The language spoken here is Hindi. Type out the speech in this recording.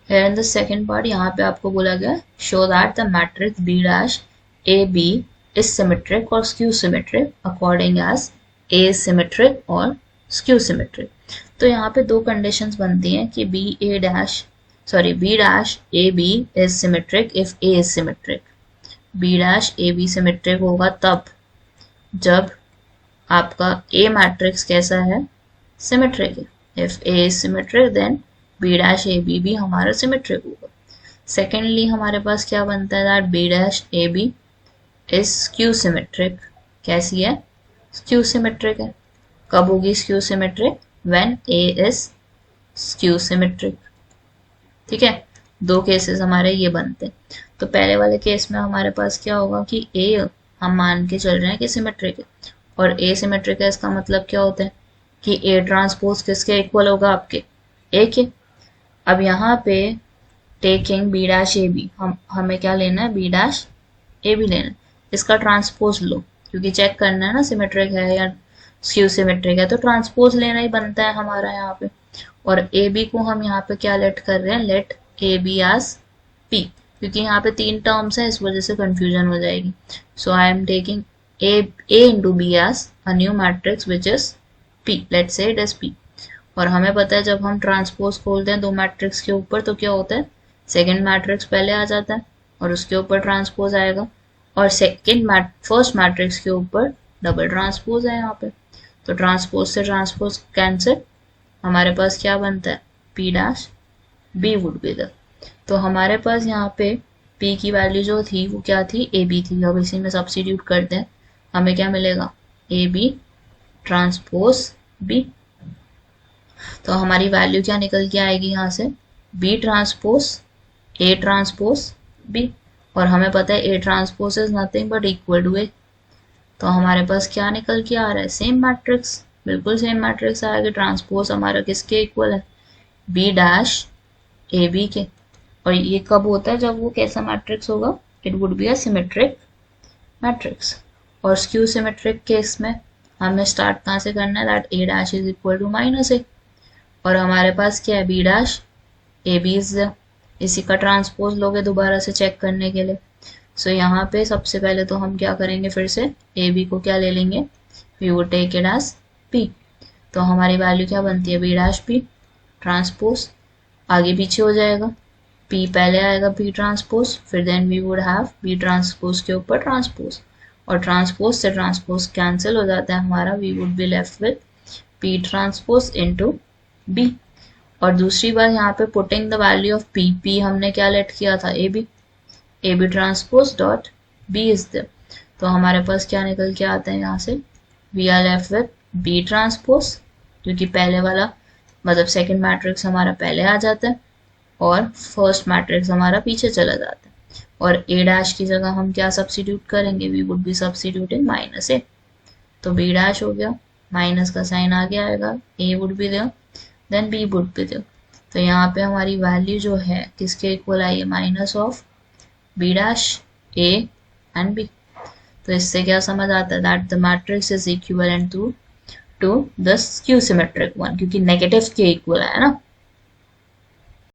इन द सेकेंड पार्ट यहाँ पे आपको बोला गया show that the matrix B dash A B is symmetric और skew symmetric according as A is symmetric और स्क्यू सिमेट्रिक। तो यहाँ पे दो कंडीशंस बनती हैं कि B dash A B is symmetric if A is symmetric. B dash A B symmetric होगा तब जब आपका ए मैट्रिक्स कैसा है, सिमेट्रिक है। If A is symmetric then B dash A B भी हमारा सिमेट्रिक होगा। सेकेंडली हमारे पास क्या बनता है that B dash A B is skew symmetric. कैसी है, स्क्यू सिमेट्रिक है। कब होगी skew symmetric, when A is skew symmetric. ठीक है, दो केसेस हमारे ये बनते हैं। तो पहले वाले केस में हमारे पास क्या होगा कि ए हम मान के चल रहे हैं कि सिमेट्रिक है और ए सिमेट्रिक है, इसका मतलब क्या होता है कि ए ट्रांसपोज किसके इक्वल होगा, आपके ए के। अब यहाँ पे taking B dash A B, हमें क्या लेना है, बी डैश ए बी लेना है। इसका ट्रांसपोज लो क्योंकि चेक करना है ना सिमेट्रिक है या स्क्यू सिमेट्रिक है, तो ट्रांसपोज लेना ही बनता है हमारा यहाँ पे। और ए बी को हम यहाँ पे क्या लेट कर रहे हैं, let A B as P, क्योंकि यहाँ पे तीन टर्म्स है इस वजह से कंफ्यूजन हो जाएगी। So I am taking A into B as a new matrix which is P, let's say it is P. और हमें पता है जब हम ट्रांसपोज खोलते हैं दो मैट्रिक्स के ऊपर तो क्या होता है, सेकेंड मैट्रिक्स पहले आ जाता है और उसके ऊपर ट्रांसपोज आएगा, और फर्स्ट मैट्रिक्स के ऊपर डबल ट्रांसपोज है यहाँ पे। तो ट्रांसपोज से ट्रांसपोज कैंसिल, हमारे पास क्या बनता है, P dash B would be the. तो हमारे पास यहाँ पे पी की वैल्यू जो थी वो क्या थी, ए बी थी। अब इसी में सब्स्टिट्यूट करते हैं, हमें क्या मिलेगा, ए बी ट्रांसपोज बी। तो हमारी वैल्यू क्या निकल के आएगी यहाँ से, B transpose A transpose B. और हमें पता है A transpose is nothing but equal to A. तो हमारे पास क्या निकल के आ रहा है, सेम मैट्रिक्स, बिल्कुल सेम मैट्रिक्स आएगा। ट्रांसपोज हमारा किसके इक्वल है, बी डैश ए बी के। और ये कब होता है, जब वो कैसा मैट्रिक्स होगा, it would be a symmetric matrix. और स्क्यू सिमेट्रिक केस में हमें स्टार्ट कहाँ से करना है, that A dash is equal to minus A. और हमारे पास क्या है, B dash A B is, इसी का ट्रांसपोज लोगे दोबारा से चेक करने के लिए। सो यहाँ पे सबसे पहले तो हम क्या करेंगे, फिर से ए बी को क्या ले लेंगे, we would take it as P. तो हमारी वैल्यू क्या बनती है, बी डैश पी ट्रांसपोज, आगे पीछे हो जाएगा, पी पहले आएगा पी ट्रांसपोज, फिर then we would have B transpose के ऊपर ट्रांसपोज, और ट्रांसपोज से ट्रांसपोज कैंसिल हो जाता है हमारा, we would be left with P transpose into B. और दूसरी बार यहाँ पे putting the value of P, P हमने क्या लेट किया था, A B transpose dot B is the. तो हमारे पास क्या निकल के आता है यहाँ से, we are left with B transpose, क्योंकि पहले वाला मतलब सेकंड मैट्रिक्स हमारा पहले आ जाता है और फर्स्ट मैट्रिक्स हमारा पीछे चला जाता है। और ए डैश की जगह हम क्या सब्स्टिट्यूट करेंगे, we would be substituting minus A. तो बी डैश हो गया, माइनस का साइन आगे आएगा, A would be there, then B would be there. तो यहाँ पे हमारी वैल्यू जो है किसके इक्वल आई है, minus of B dash A and B. तो इससे क्या समझ आता है, that the matrix is equivalent to the skew symmetric one, क्योंकि नेगेटिव के इक्वल है ना।